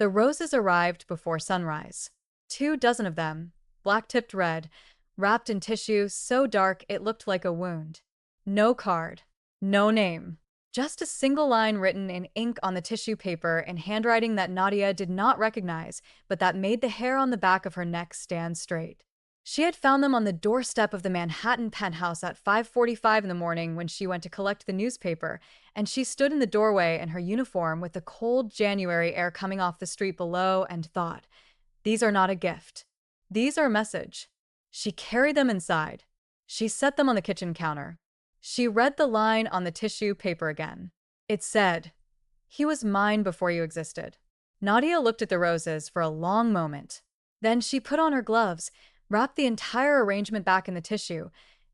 The roses arrived before sunrise. 2 dozen of them, black-tipped red, wrapped in tissue so dark it looked like a wound. No card. No name. Just a single line written in ink on the tissue paper in handwriting that Nadia did not recognize, but that made the hair on the back of her neck stand straight. She had found them on the doorstep of the Manhattan penthouse at 5:45 in the morning when she went to collect the newspaper, and she stood in the doorway in her uniform with the cold January air coming off the street below and thought, "These are not a gift. These are a message." She carried them inside. She set them on the kitchen counter. She read the line on the tissue paper again. It said, "He was mine before you existed." Nadia looked at the roses for a long moment. Then she put on her gloves, wrapped the entire arrangement back in the tissue,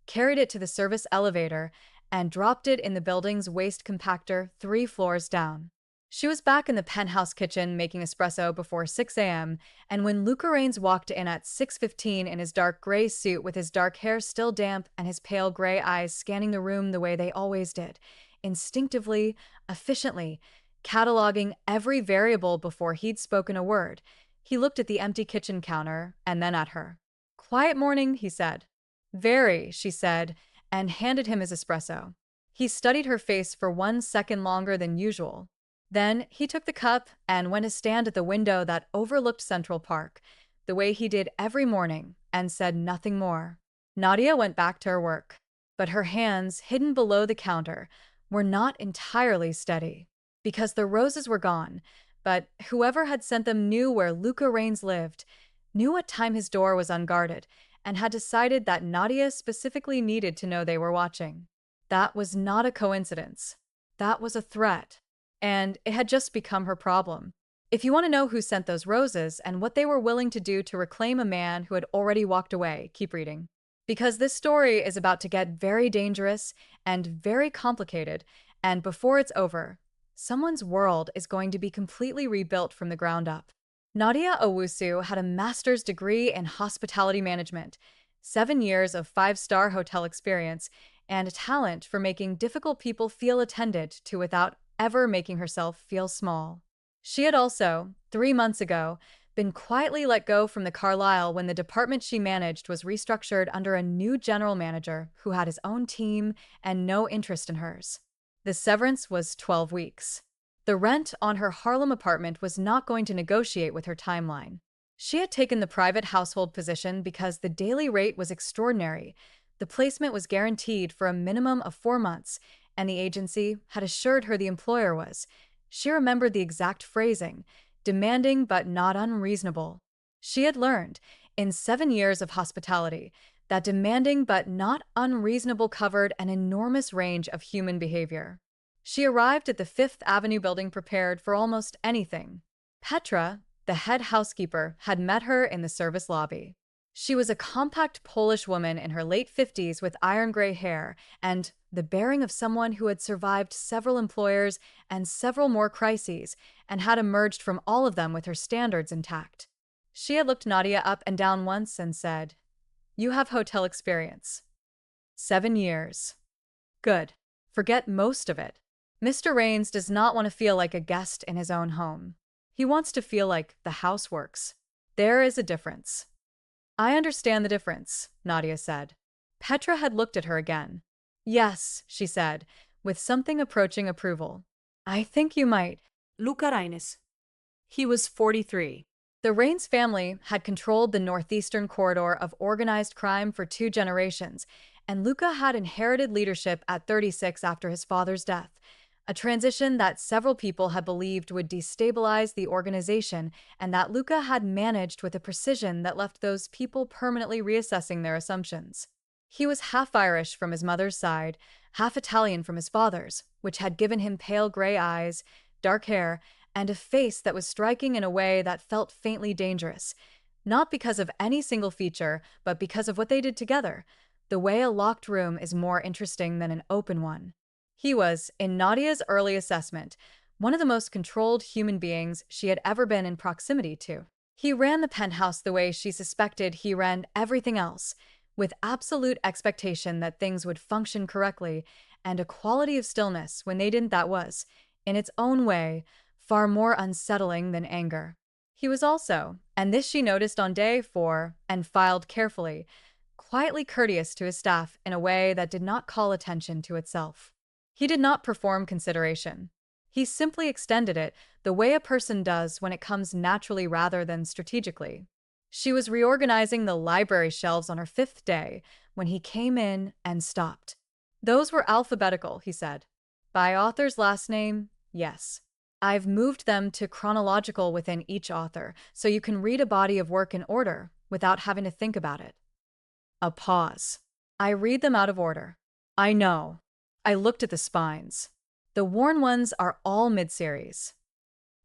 carried it to the service elevator, and dropped it in the building's waste compactor 3 floors down. She was back in the penthouse kitchen making espresso before 6 a.m., and when Luca Rains walked in at 6:15 in his dark gray suit with his dark hair still damp and his pale gray eyes scanning the room the way they always did, instinctively, efficiently, cataloging every variable before he'd spoken a word, he looked at the empty kitchen counter and then at her. "Quiet morning," he said. "Very," she said, and handed him his espresso. He studied her face for 1 second longer than usual. Then he took the cup and went to stand at the window that overlooked Central Park, the way he did every morning, and said nothing more. Nadia went back to her work, but her hands, hidden below the counter, were not entirely steady, because the roses were gone, but whoever had sent them knew where Luca Rains lived, knew what time his door was unguarded, and had decided that Nadia specifically needed to know they were watching. That was not a coincidence. That was a threat. And it had just become her problem. If you want to know who sent those roses and what they were willing to do to reclaim a man who had already walked away, keep reading. Because this story is about to get very dangerous and very complicated, and before it's over, someone's world is going to be completely rebuilt from the ground up. Nadia Owusu had a master's degree in hospitality management, 7 years of 5-star hotel experience, and a talent for making difficult people feel attended to without ever making herself feel small. She had also, 3 months ago, been quietly let go from the Carlisle when the department she managed was restructured under a new general manager who had his own team and no interest in hers. The severance was 12 weeks. The rent on her Harlem apartment was not going to negotiate with her timeline. She had taken the private household position because the daily rate was extraordinary. The placement was guaranteed for a minimum of 4 months, and the agency had assured her the employer was. She remembered the exact phrasing, demanding but not unreasonable. She had learned, in 7 years of hospitality, that demanding but not unreasonable covered an enormous range of human behavior. She arrived at the Fifth Avenue building prepared for almost anything. Petra, the head housekeeper, had met her in the service lobby. She was a compact Polish woman in her late 50s with iron gray hair and the bearing of someone who had survived several employers and several more crises and had emerged from all of them with her standards intact. She had looked Nadia up and down once and said, "You have hotel experience." 7 years. Good. Forget most of it. Mr. Rains does not want to feel like a guest in his own home. He wants to feel like the house works. There is a difference. "I understand the difference," Nadia said. Petra had looked at her again. "Yes," she said, with something approaching approval. "I think you might." Luca Raines. He was 43. The Rains family had controlled the northeastern corridor of organized crime for 2 generations, and Luca had inherited leadership at 36 after his father's death, a transition that several people had believed would destabilize the organization and that Luca had managed with a precision that left those people permanently reassessing their assumptions. He was half Irish from his mother's side, half Italian from his father's, which had given him pale gray eyes, dark hair, and a face that was striking in a way that felt faintly dangerous, not because of any single feature, but because of what they did together. The way a locked room is more interesting than an open one. He was, in Nadia's early assessment, one of the most controlled human beings she had ever been in proximity to. He ran the penthouse the way she suspected he ran everything else, with absolute expectation that things would function correctly and a quality of stillness when they didn't. That was, in its own way, far more unsettling than anger. He was also, and this she noticed on day 4 and filed carefully, quietly courteous to his staff in a way that did not call attention to itself. He did not perform consideration. He simply extended it the way a person does when it comes naturally rather than strategically. She was reorganizing the library shelves on her 5th day when he came in and stopped. Those were alphabetical, he said. By author's last name, yes. I've moved them to chronological within each author, so you can read a body of work in order without having to think about it. A pause. I read them out of order. I know. I looked at the spines. The worn ones are all mid-series.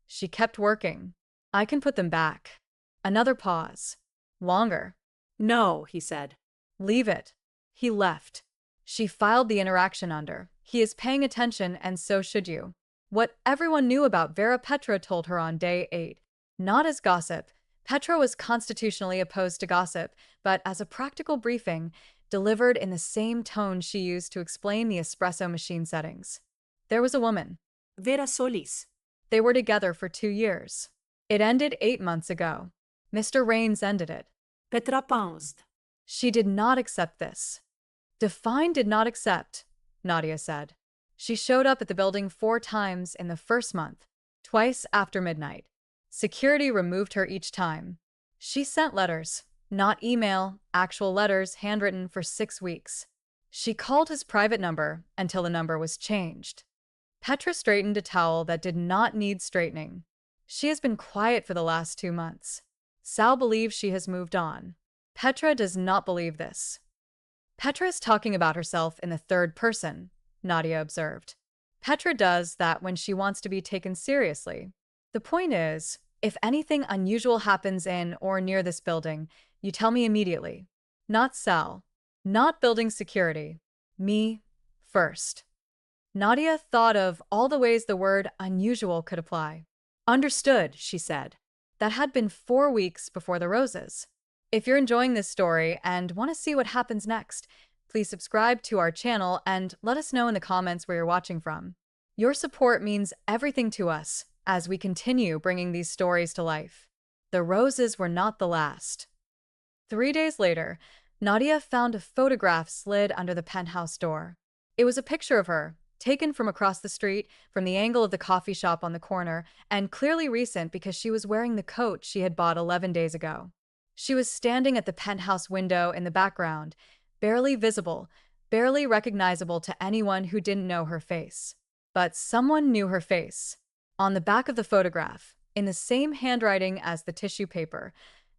She kept working. I can put them back. Another pause. Longer. No, he said. Leave it. He left. She filed the interaction under. He is paying attention, and so should you. What everyone knew about Vera Petra told her on day 8. Not as gossip. Petra was constitutionally opposed to gossip, but as a practical briefing, delivered in the same tone she used to explain the espresso machine settings. There was a woman. Vera Solis. They were together for 2 years. It ended 8 months ago. Mr. Raines ended it. Petra paused. She did not accept this. Define did not accept, Nadia said. She showed up at the building 4 times in the first month, twice after midnight. Security removed her each time. She sent letters, not email, actual letters handwritten for 6 weeks. She called his private number until the number was changed. Petra straightened a towel that did not need straightening. She has been quiet for the last 2 months. Sal believes she has moved on. Petra does not believe this. Petra is talking about herself in the third person, Nadia observed. Petra does that when she wants to be taken seriously. The point is, if anything unusual happens in or near this building, you tell me immediately. Not Sal. Not building security. Me first. Nadia thought of all the ways the word unusual could apply. Understood, she said. That had been 4 weeks before the roses. If you're enjoying this story and want to see what happens next, please subscribe to our channel and let us know in the comments where you're watching from. Your support means everything to us as we continue bringing these stories to life. The roses were not the last. 3 days later, Nadia found a photograph slid under the penthouse door. It was a picture of her, taken from across the street, from the angle of the coffee shop on the corner, and clearly recent because she was wearing the coat she had bought 11 days ago. She was standing at the penthouse window in the background, barely visible, barely recognizable to anyone who didn't know her face. But someone knew her face. On the back of the photograph, in the same handwriting as the tissue paper,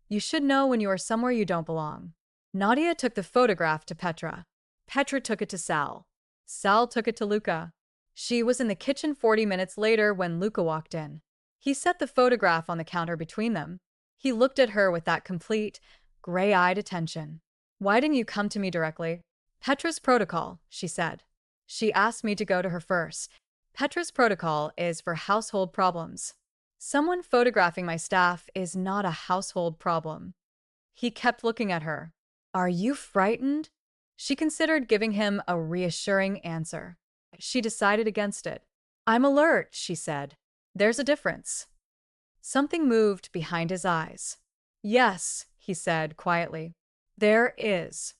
you should know when you are somewhere you don't belong. Nadia took the photograph to Petra. Petra took it to Sal. Sal took it to Luca. She was in the kitchen 40 minutes later when Luca walked in. He set the photograph on the counter between them. He looked at her with that complete, gray-eyed attention. Why didn't you come to me directly? Petra's protocol, she said. She asked me to go to her first. Petra's protocol is for household problems. Someone photographing my staff is not a household problem. He kept looking at her. Are you frightened? She considered giving him a reassuring answer. She decided against it. I'm alert, she said. There's a difference. Something moved behind his eyes. Yes, he said quietly. There is.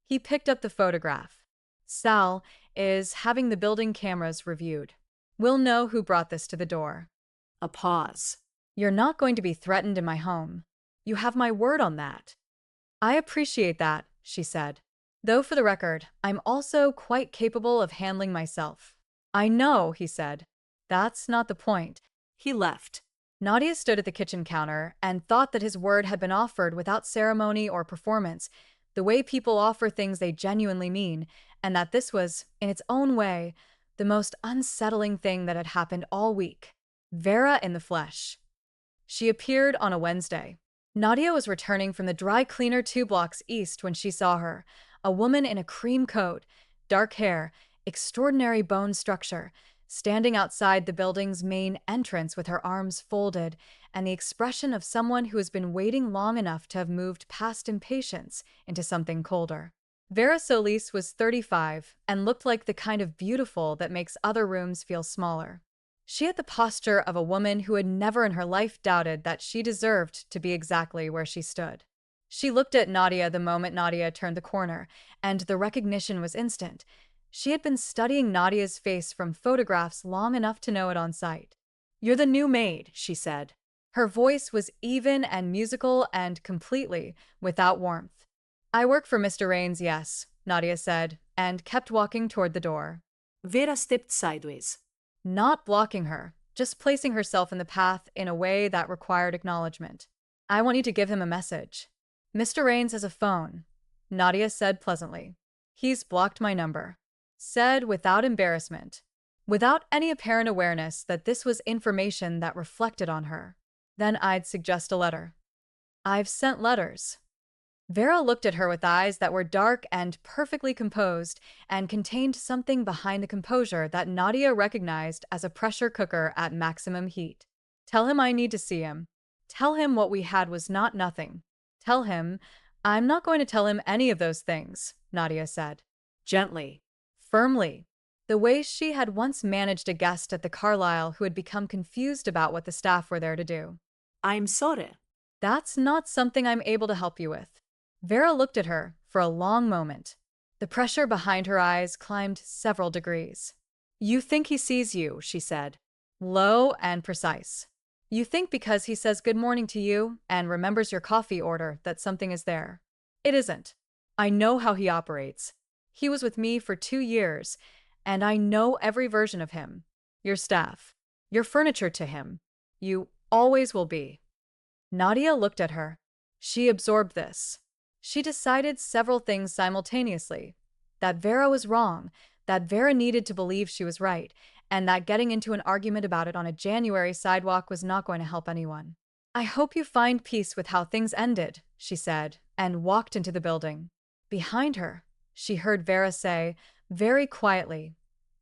He picked up the photograph. Sal is having the building cameras reviewed. We'll know who brought this to the door. A pause. You're not going to be threatened in my home. You have my word on that. I appreciate that, she said. Though for the record, I'm also quite capable of handling myself. I know, he said. That's not the point. He left. Nadia stood at the kitchen counter and thought that his word had been offered without ceremony or performance, the way people offer things they genuinely mean, and that this was, in its own way, the most unsettling thing that had happened all week. Vera in the flesh. She appeared on a Wednesday. Nadia was returning from the dry cleaner 2 blocks east when she saw her, a woman in a cream coat, dark hair, extraordinary bone structure, standing outside the building's main entrance with her arms folded and the expression of someone who has been waiting long enough to have moved past impatience into something colder. Vera Solis was 35 and looked like the kind of beautiful that makes other rooms feel smaller. She had the posture of a woman who had never in her life doubted that she deserved to be exactly where she stood. She looked at Nadia the moment Nadia turned the corner, and the recognition was instant. She had been studying Nadia's face from photographs long enough to know it on sight. "You're the new maid," she said. Her voice was even and musical and completely without warmth. "I work for Mr. Rains, yes," Nadia said, and kept walking toward the door. Vera stepped sideways. Not blocking her, just placing herself in the path in a way that required acknowledgement. "I want you to give him a message." "Mr. Rains has a phone," Nadia said pleasantly. "He's blocked my number," said without embarrassment, without any apparent awareness that this was information that reflected on her. "Then I'd suggest a letter." "I've sent letters." Vera looked at her with eyes that were dark and perfectly composed and contained something behind the composure that Nadia recognized as a pressure cooker at maximum heat. "Tell him I need to see him. Tell him what we had was not nothing. Tell him—" "I'm not going to tell him any of those things," Nadia said. Gently. Firmly. The way she had once managed a guest at the Carlisle who had become confused about what the staff were there to do. "I'm sorry." "That's not something I'm able to help you with." Vera looked at her for a long moment. The pressure behind her eyes climbed several degrees. "You think he sees you," she said, low and precise. "You think because he says good morning to you and remembers your coffee order that something is there. It isn't. I know how he operates. He was with me for 2 years, and I know every version of him. Your staff. Your furniture to him. You always will be." Nadia looked at her. She absorbed this. She decided several things simultaneously. That Vera was wrong, that Vera needed to believe she was right, and that getting into an argument about it on a January sidewalk was not going to help anyone. "I hope you find peace with how things ended," she said, and walked into the building. Behind her, she heard Vera say, very quietly,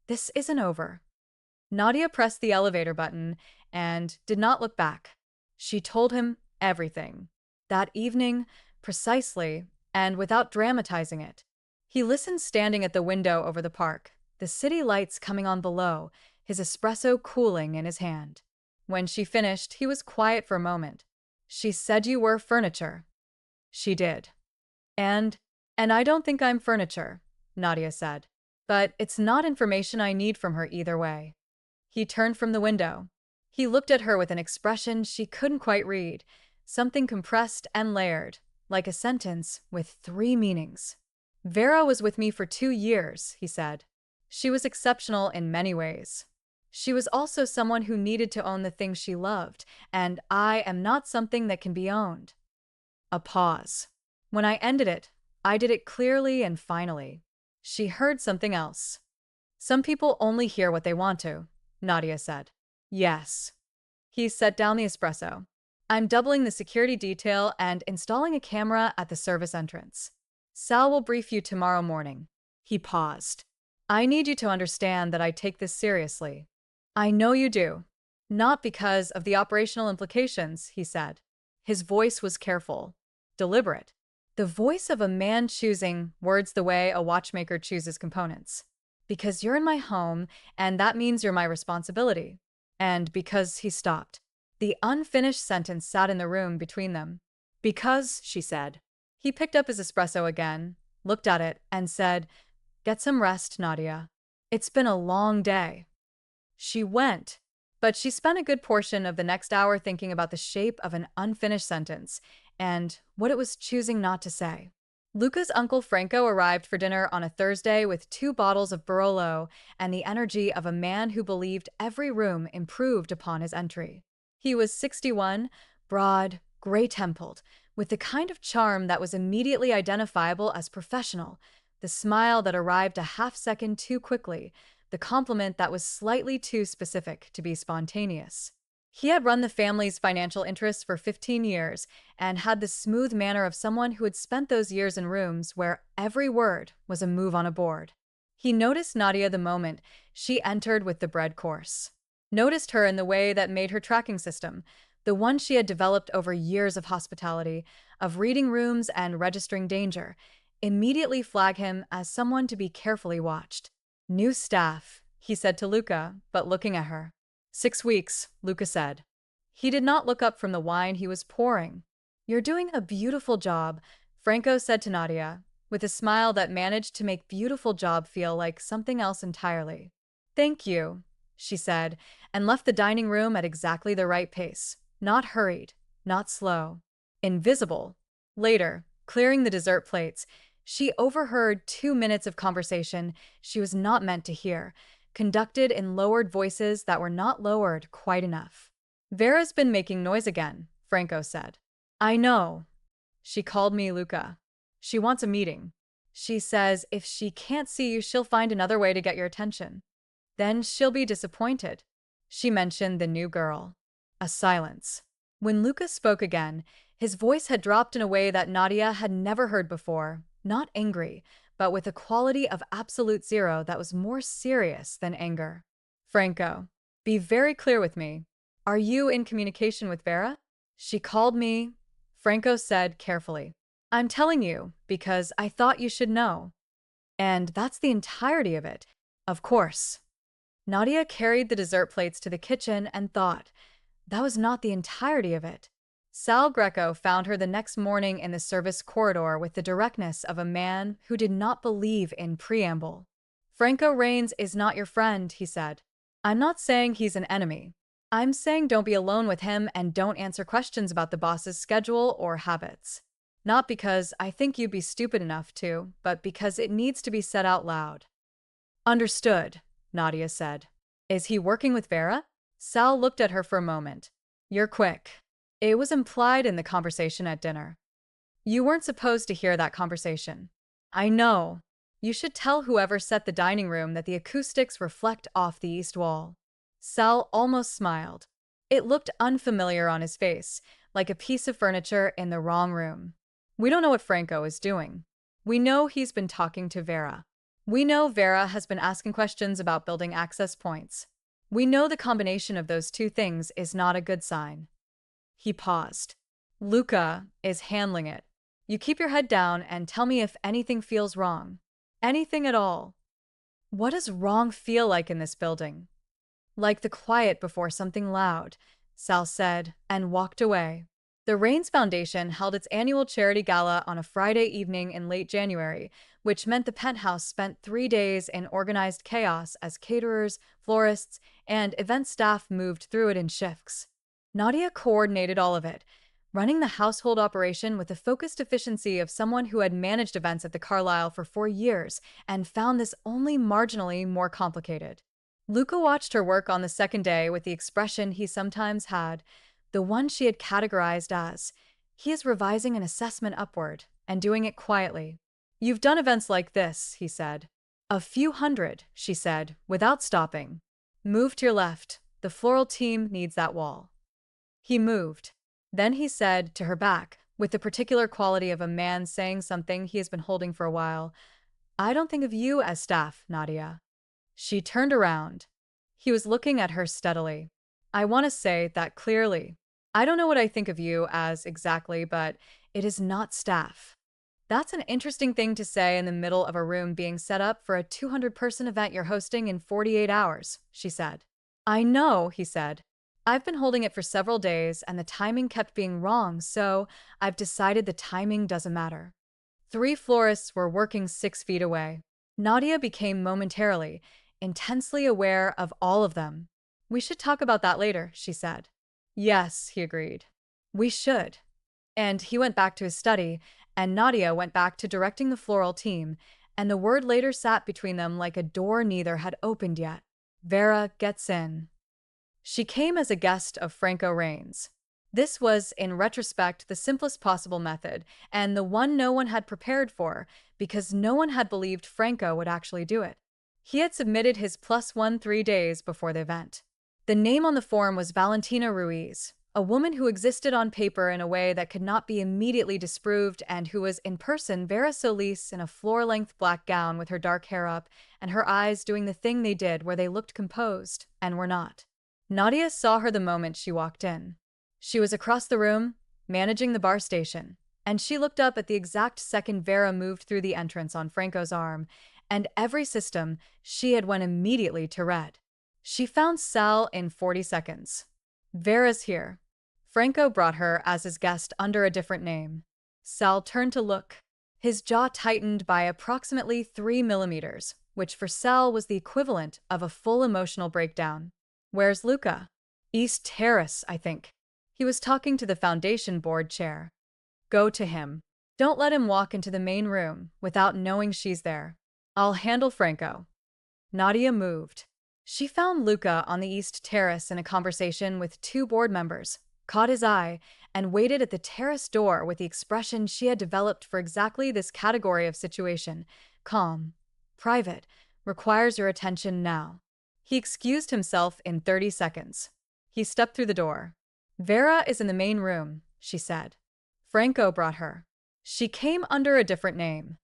"This isn't over." Nadia pressed the elevator button and did not look back. She told him everything. That evening, precisely, and without dramatizing it. He listened standing at the window over the park, the city lights coming on below, his espresso cooling in his hand. When she finished, he was quiet for a moment. "She said you were furniture." "She did. And I don't think I'm furniture," Nadia said. "But it's not information I need from her either way." He turned from the window. He looked at her with an expression she couldn't quite read, something compressed and layered, like a sentence with 3 meanings. "Vera was with me for 2 years," he said. "She was exceptional in many ways. She was also someone who needed to own the things she loved, and I am not something that can be owned." A pause. "When I ended it, I did it clearly and finally." She heard something else. "Some people only hear what they want to," Nadia said. "Yes." He set down the espresso. "I'm doubling the security detail and installing a camera at the service entrance. Sal will brief you tomorrow morning." He paused. "I need you to understand that I take this seriously." "I know you do." "Not because of the operational implications," he said. His voice was careful, deliberate. The voice of a man choosing words the way a watchmaker chooses components. "Because you're in my home, and that means you're my responsibility." And because he stopped. The unfinished sentence sat in the room between them. "Because," she said. He picked up his espresso again, looked at it, and said, "Get some rest, Nadia. It's been a long day." She went, but she spent a good portion of the next hour thinking about the shape of an unfinished sentence and what it was choosing not to say. Luca's uncle Franco arrived for dinner on a Thursday with 2 bottles of Barolo and the energy of a man who believed every room improved upon his entry. He was 61, broad, gray-templed, with the kind of charm that was immediately identifiable as professional, the smile that arrived a half-second too quickly, the compliment that was slightly too specific to be spontaneous. He had run the family's financial interests for 15 years and had the smooth manner of someone who had spent those years in rooms where every word was a move on a board. He noticed Nadia the moment she entered with the bread course. Noticed her in the way that made her tracking system, the one she had developed over years of hospitality, of reading rooms and registering danger, immediately flag him as someone to be carefully watched. "New staff," he said to Luca, but looking at her. 6 weeks, Luca said. He did not look up from the wine he was pouring. You're doing a beautiful job, Franco said to Nadia, with a smile that managed to make beautiful job feel like something else entirely. Thank you, she said, and left the dining room at exactly the right pace. Not hurried, not slow. Invisible. Later, clearing the dessert plates, she overheard 2 minutes of conversation she was not meant to hear, conducted in lowered voices that were not lowered quite enough. Vera's been making noise again, Franco said. I know. She called me Luca. She wants a meeting. She says if she can't see you, she'll find another way to get your attention. Then she'll be disappointed. She mentioned the new girl. A silence. When Luca spoke again, his voice had dropped in a way that Nadia had never heard before, not angry, but with a quality of absolute zero that was more serious than anger. Franco, be very clear with me. Are you in communication with Vera? She called me, Franco said carefully. I'm telling you because I thought you should know. And that's the entirety of it, of course. Nadia carried the dessert plates to the kitchen and thought, that was not the entirety of it. Sal Greco found her the next morning in the service corridor with the directness of a man who did not believe in preamble. Franco Rains is not your friend, he said. I'm not saying he's an enemy. I'm saying don't be alone with him and don't answer questions about the boss's schedule or habits. Not because I think you'd be stupid enough to, but because it needs to be said out loud. Understood, Nadia said. Is he working with Vera? Sal looked at her for a moment. You're quick. It was implied in the conversation at dinner. You weren't supposed to hear that conversation. I know. You should tell whoever set the dining room that the acoustics reflect off the east wall. Sal almost smiled. It looked unfamiliar on his face, like a piece of furniture in the wrong room. We don't know what Franco is doing. We know he's been talking to Vera. We know Vera has been asking questions about building access points. We know the combination of those two things is not a good sign. He paused. Luca is handling it. You keep your head down and tell me if anything feels wrong. Anything at all. What does wrong feel like in this building? Like the quiet before something loud, Sal said, and walked away. The Rains Foundation held its annual charity gala on a Friday evening in late January, which meant the Penthouse spent 3 days in organized chaos as caterers, florists, and event staff moved through it in shifts. Nadia coordinated all of it, running the household operation with the focused efficiency of someone who had managed events at the Carlyle for 4 years and found this only marginally more complicated. Luca watched her work on the second day with the expression he sometimes had, the one she had categorized as, he is revising an assessment upward and doing it quietly. You've done events like this, he said. A few hundred, she said, without stopping. Move to your left. The floral team needs that wall. He moved. Then he said to her back, with the particular quality of a man saying something he has been holding for a while, I don't think of you as staff, Nadia. She turned around. He was looking at her steadily. I want to say that clearly. I don't know what I think of you as exactly, but it is not staff. That's an interesting thing to say in the middle of a room being set up for a 200-person event you're hosting in 48 hours, she said. I know, he said. I've been holding it for several days and the timing kept being wrong, so I've decided the timing doesn't matter. 3 florists were working 6 feet away. Nadia became momentarily, intensely aware of all of them. We should talk about that later, she said. Yes, he agreed. We should. And he went back to his study, and Nadia went back to directing the floral team, and the word later sat between them like a door neither had opened yet. Vera gets in. She came as a guest of Franco Rains. This was, in retrospect, the simplest possible method, and the one no one had prepared for, because no one had believed Franco would actually do it. He had submitted his +1 3 days before the event. The name on the form was Valentina Ruiz, a woman who existed on paper in a way that could not be immediately disproved and who was in person Vera Solis in a floor-length black gown with her dark hair up and her eyes doing the thing they did where they looked composed and were not. Nadia saw her the moment she walked in. She was across the room, managing the bar station, and she looked up at the exact second Vera moved through the entrance on Franco's arm, and every system she had went immediately to red. She found Sal in 40 seconds. Vera's here. Franco brought her as his guest under a different name. Sal turned to look. His jaw tightened by approximately 3 millimeters, which for Sal was the equivalent of a full emotional breakdown. Where's Luca? East Terrace, I think. He was talking to the foundation board chair. Go to him. Don't let him walk into the main room without knowing she's there. I'll handle Franco. Nadia moved. She found Luca on the East Terrace in a conversation with two board members, caught his eye, and waited at the terrace door with the expression she had developed for exactly this category of situation: calm, private, requires your attention now. He excused himself in 30 seconds. He stepped through the door. Vera is in the main room, she said. Franco brought her. She came under a different name.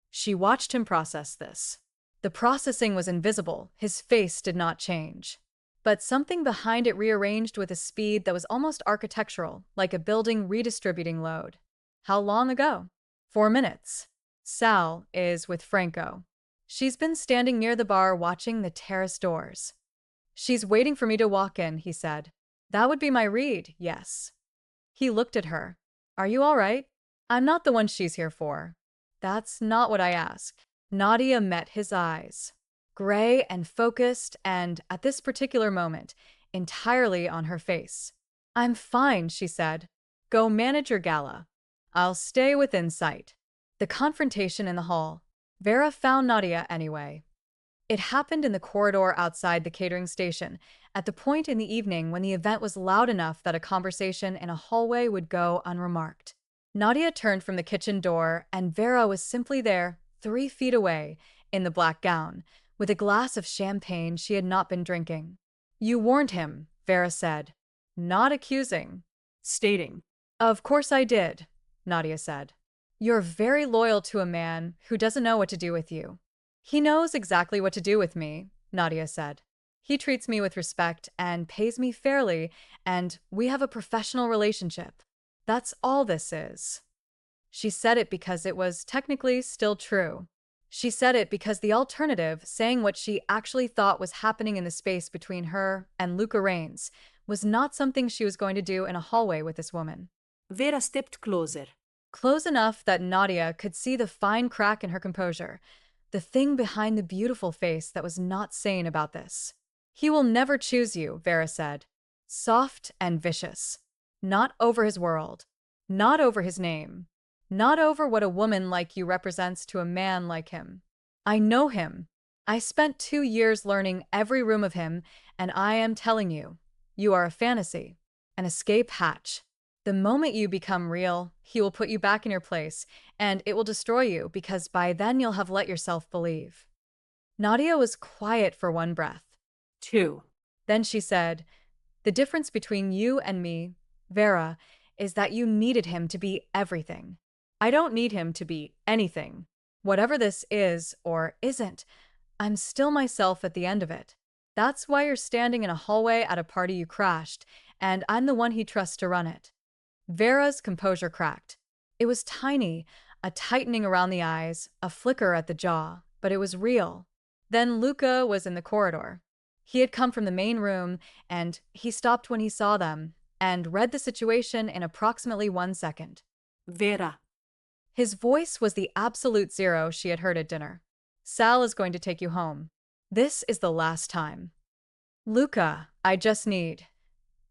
She watched him process this. The processing was invisible, his face did not change. But something behind it rearranged with a speed that was almost architectural, like a building redistributing load. How long ago? 4 minutes. Sal is with Franco. She's been standing near the bar watching the terrace doors. She's waiting for me to walk in, he said. That would be my read, yes. He looked at her. Are you all right? I'm not the one she's here for. That's not what I asked. Nadia met his eyes. Gray and focused and, at this particular moment, entirely on her face. I'm fine, she said. Go manage your gala. I'll stay within sight. The confrontation in the hall. Vera found Nadia anyway. It happened in the corridor outside the catering station, at the point in the evening when the event was loud enough that a conversation in a hallway would go unremarked. Nadia turned from the kitchen door, and Vera was simply there, 3 feet away, in the black gown, with a glass of champagne she had not been drinking. You warned him, Vera said. Not accusing. Stating. Of course I did, Nadia said. You're very loyal to a man who doesn't know what to do with you. He knows exactly what to do with me, Nadia said. He treats me with respect and pays me fairly, and we have a professional relationship. That's all this is. She said it because it was technically still true. She said it because the alternative, saying what she actually thought was happening in the space between her and Luca Rains, was not something she was going to do in a hallway with this woman. Vera stepped closer. Close enough that Nadia could see the fine crack in her composure, the thing behind the beautiful face that was not sane about this. He will never choose you, Vera said. Soft and vicious. Not over his world. Not over his name. Not over what a woman like you represents to a man like him. I know him. I spent 2 years learning every room of him, and I am telling you, you are a fantasy, an escape hatch. The moment you become real, he will put you back in your place, and it will destroy you because by then you'll have let yourself believe. Nadia was quiet for one breath. 2. Then she said, the difference between you and me, Vera, is that you needed him to be everything. I don't need him to be anything. Whatever this is or isn't, I'm still myself at the end of it. That's why you're standing in a hallway at a party you crashed, and I'm the one he trusts to run it. Vera's composure cracked. It was tiny, a tightening around the eyes, a flicker at the jaw, but it was real. Then Luca was in the corridor. He had come from the main room, and he stopped when he saw them, and read the situation in approximately 1 second. Vera. His voice was the absolute zero she had heard at dinner. Sal is going to take you home. This is the last time. Luca, I just need.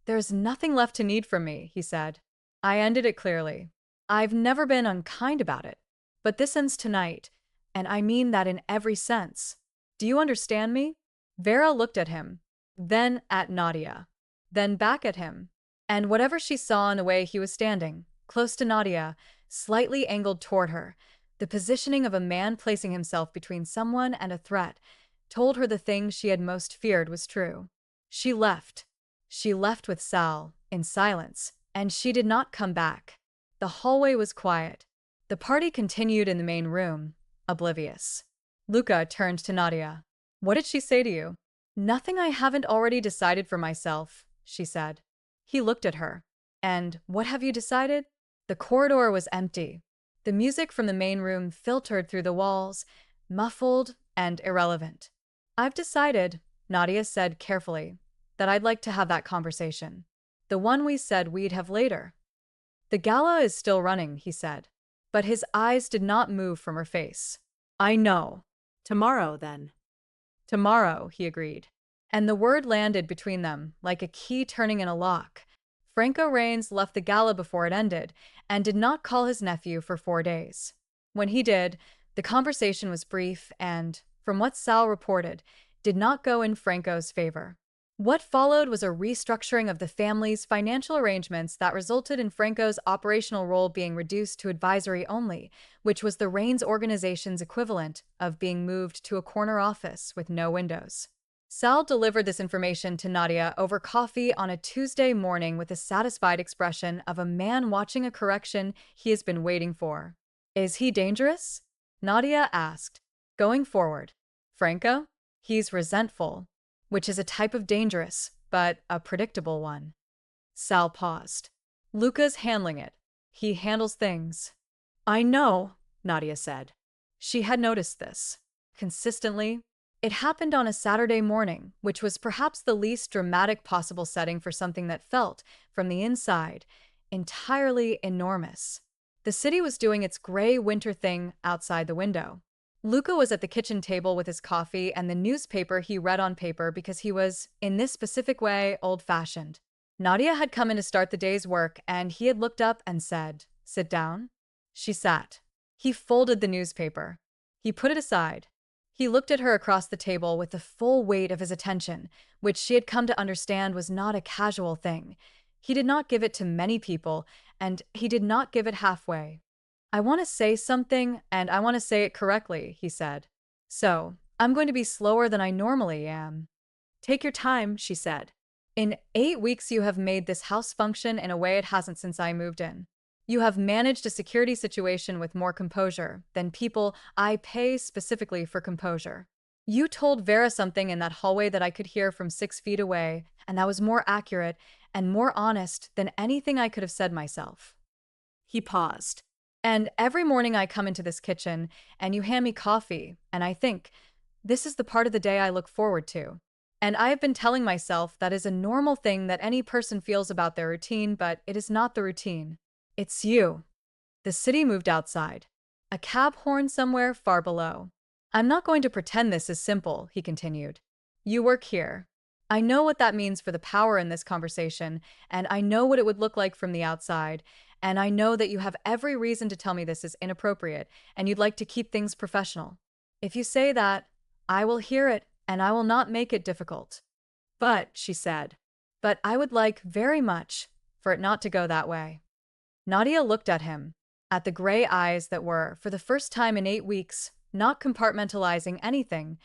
There's nothing left to need from me, he said. I ended it clearly. I've never been unkind about it. But this ends tonight, and I mean that in every sense. Do you understand me? Vera looked at him, then at Nadia, then back at him. And whatever she saw in the way he was standing, close to Nadia, slightly angled toward her, the positioning of a man placing himself between someone and a threat, told her the thing she had most feared was true. She left. She left with Sal, in silence, and she did not come back. The hallway was quiet. The party continued in the main room, oblivious. Luca turned to Nadia. What did she say to you? Nothing I haven't already decided for myself, she said. He looked at her. And what have you decided? The corridor was empty. The music from the main room filtered through the walls, muffled and irrelevant. I've decided, Nadia said carefully, that I'd like to have that conversation. The one we said we'd have later. The gala is still running, he said. But his eyes did not move from her face. I know. Tomorrow, then. Tomorrow, he agreed. And the word landed between them, like a key turning in a lock. Franco Reigns left the gala before it ended, and did not call his nephew for 4 days. When he did, the conversation was brief and, from what Sal reported, did not go in Franco's favor. What followed was a restructuring of the family's financial arrangements that resulted in Franco's operational role being reduced to advisory only, which was the Reigns organization's equivalent of being moved to a corner office with no windows. Sal delivered this information to Nadia over coffee on a Tuesday morning with a satisfied expression of a man watching a correction he has been waiting for. Is he dangerous? Nadia asked. Going forward. Franco? He's resentful, which is a type of dangerous, but a predictable one. Sal paused. Luca's handling it. He handles things. I know, Nadia said. She had noticed this. Consistently. It happened on a Saturday morning, which was perhaps the least dramatic possible setting for something that felt, from the inside, entirely enormous. The city was doing its gray winter thing outside the window. Luca was at the kitchen table with his coffee and the newspaper he read on paper because he was, in this specific way, old-fashioned. Nadia had come in to start the day's work, and he had looked up and said, "Sit down." She sat. He folded the newspaper. He put it aside. He looked at her across the table with the full weight of his attention, which she had come to understand was not a casual thing. He did not give it to many people, and he did not give it halfway. I want to say something, and I want to say it correctly, he said. So, I'm going to be slower than I normally am. Take your time, she said. In 8 weeks you have made this house function in a way it hasn't since I moved in. You have managed a security situation with more composure than people I pay specifically for composure. You told Vera something in that hallway that I could hear from 6 feet away, and that was more accurate and more honest than anything I could have said myself. He paused. And every morning I come into this kitchen, and you hand me coffee, and I think, this is the part of the day I look forward to. And I have been telling myself that is a normal thing that any person feels about their routine, but it is not the routine. It's you. The city moved outside. A cab horn somewhere far below. I'm not going to pretend this is simple, he continued. You work here. I know what that means for the power in this conversation, and I know what it would look like from the outside, and I know that you have every reason to tell me this is inappropriate, and you'd like to keep things professional. If you say that, I will hear it, and I will not make it difficult. But, she said, but I would like very much for it not to go that way. Nadia looked at him, at the gray eyes that were, for the first time in 8 weeks, not compartmentalizing anything,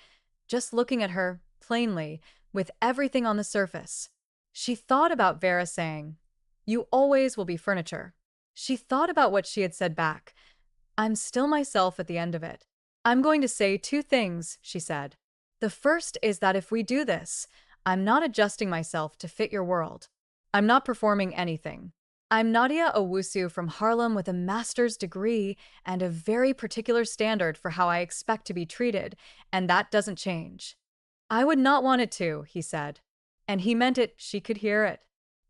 just looking at her, plainly, with everything on the surface. She thought about Vera saying, "You always will be furniture." She thought about what she had said back. I'm still myself at the end of it. I'm going to say 2 things, she said. The first is that if we do this, I'm not adjusting myself to fit your world. I'm not performing anything. I'm Nadia Owusu from Harlem with a master's degree and a very particular standard for how I expect to be treated, and that doesn't change. I would not want it to, he said. And he meant it, she could hear it.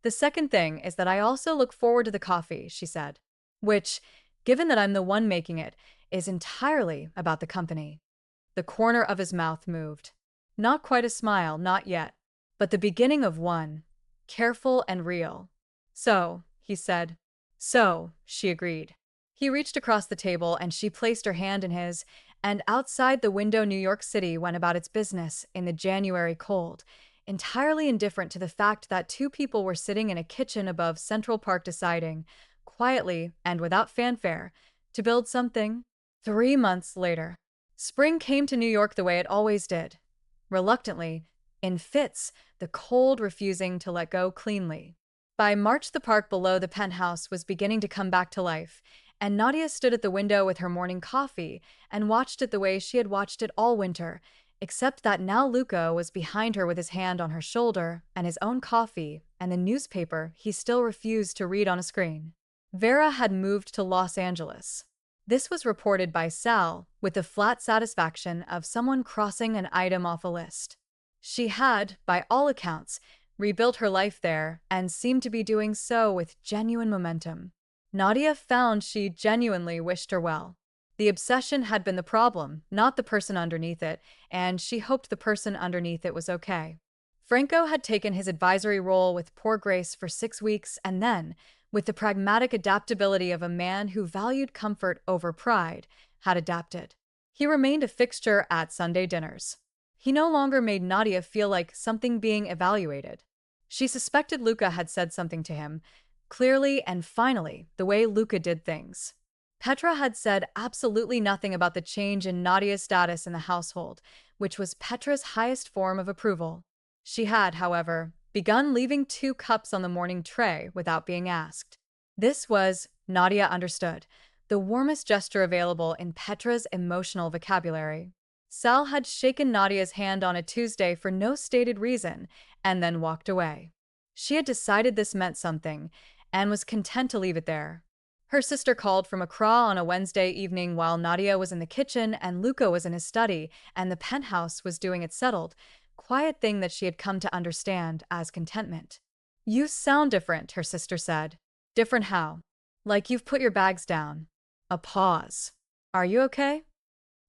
The second thing is that I also look forward to the coffee, she said, which, given that I'm the one making it, is entirely about the company. The corner of his mouth moved. Not quite a smile, not yet, but the beginning of one, careful and real. So, he said. So, she agreed. He reached across the table and she placed her hand in his, and outside the window New York City went about its business in the January cold, entirely indifferent to the fact that 2 people were sitting in a kitchen above Central Park deciding, quietly and without fanfare, to build something. 3 months later, spring came to New York the way it always did. Reluctantly, in fits, the cold refusing to let go cleanly. By March, the park below the penthouse was beginning to come back to life, and Nadia stood at the window with her morning coffee and watched it the way she had watched it all winter, except that now Luca was behind her with his hand on her shoulder and his own coffee and the newspaper he still refused to read on a screen. Vera had moved to Los Angeles. This was reported by Sal with the flat satisfaction of someone crossing an item off a list. She had, by all accounts, rebuilt her life there and seemed to be doing so with genuine momentum. Nadia found she genuinely wished her well. The obsession had been the problem, not the person underneath it, and she hoped the person underneath it was okay. Franco had taken his advisory role with poor grace for 6 weeks and then, with the pragmatic adaptability of a man who valued comfort over pride, had adapted. He remained a fixture at Sunday dinners. He no longer made Nadia feel like something being evaluated. She suspected Luca had said something to him, clearly and finally, the way Luca did things. Petra had said absolutely nothing about the change in Nadia's status in the household, which was Petra's highest form of approval. She had, however, begun leaving 2 cups on the morning tray without being asked. This was, Nadia understood, the warmest gesture available in Petra's emotional vocabulary. Sal had shaken Nadia's hand on a Tuesday for no stated reason and then walked away. She had decided this meant something and was content to leave it there. Her sister called from Accra on a Wednesday evening while Nadia was in the kitchen and Luca was in his study and the penthouse was doing its settled, quiet thing that she had come to understand as contentment. "You sound different," her sister said. "Different how?" "Like you've put your bags down." A pause. "Are you okay?"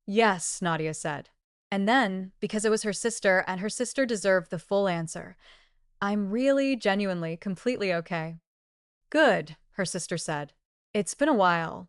"Yes," Nadia said. And then, because it was her sister and her sister deserved the full answer, "I'm really, genuinely, completely okay." "Good," her sister said. "It's been a while."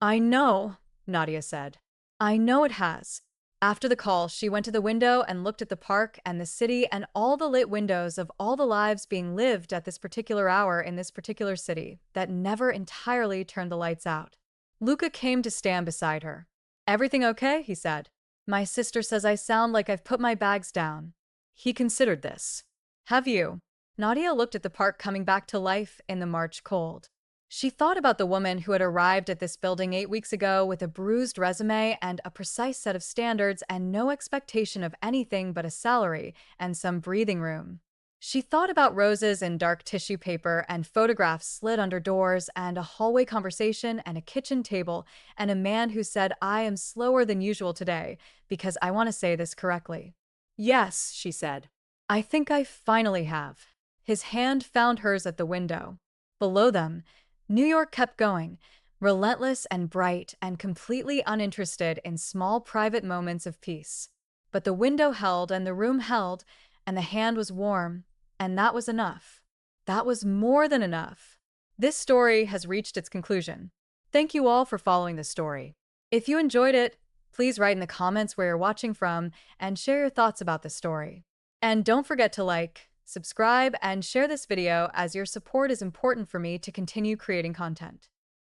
"I know," Nadia said. "I know it has." After the call, she went to the window and looked at the park and the city and all the lit windows of all the lives being lived at this particular hour in this particular city that never entirely turned the lights out. Luca came to stand beside her. "Everything okay?" he said. "My sister says I sound like I've put my bags down." He considered this. "Have you?" Nadia looked at the park coming back to life in the March cold. She thought about the woman who had arrived at this building 8 weeks ago with a bruised resume and a precise set of standards and no expectation of anything but a salary and some breathing room. She thought about roses in dark tissue paper and photographs slid under doors and a hallway conversation and a kitchen table and a man who said, "I am slower than usual today because I want to say this correctly." "Yes," she said. "I think I finally have." His hand found hers at the window. Below them, New York kept going, relentless and bright and completely uninterested in small private moments of peace. But the window held and the room held, and the hand was warm, and that was enough. That was more than enough. This story has reached its conclusion. Thank you all for following this story. If you enjoyed it, please write in the comments where you're watching from and share your thoughts about the story. And don't forget to like, subscribe, and share this video as your support is important for me to continue creating content.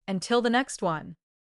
Until the next one.